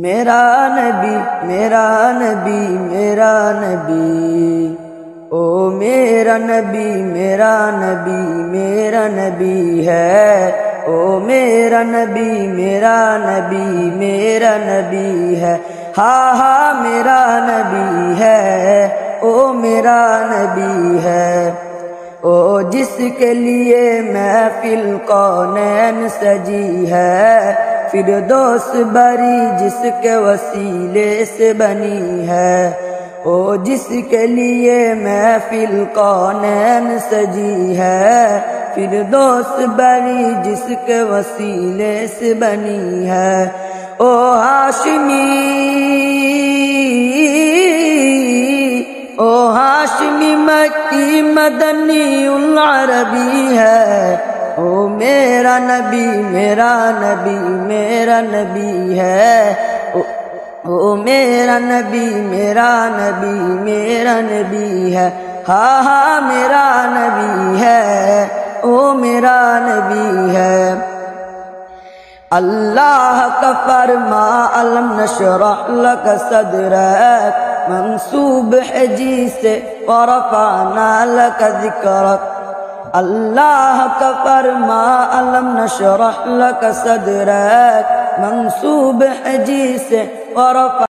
میرا نبی میرا نبی میرا نبی، او میرا نبی میرا نبی میرا نبی ہے، او میرا نبی میرا نبی میرا نبی ہے، ہاں ہاں میرا نبی ہے، او میرا نبی ہے، او جس کے لیے محفل کونین سجی ہے، فردوس بری جس کے وسیلے سے بنی ہے، او جس کے لیے محفل کونین سجی ہے، فردوس بری جس کے وسیلے سے بنی ہے، او ہاشمی مکی مدنی العربی ہے، او میرا نبی میرا نبی میرا نبی ہے، او میرا نبی میرا نبی میرا نبی ہے، ہاں ہاں میرا نبی ہے، او میرا نبی ہے۔ اللہ کا فرما الم نشرح لک صدرک منسوب ہے جی سے ورفعنا لک ذکرک، اللہ کا فرما الم نشرح لک صدرک منسوب ہے جی سے ورفعنا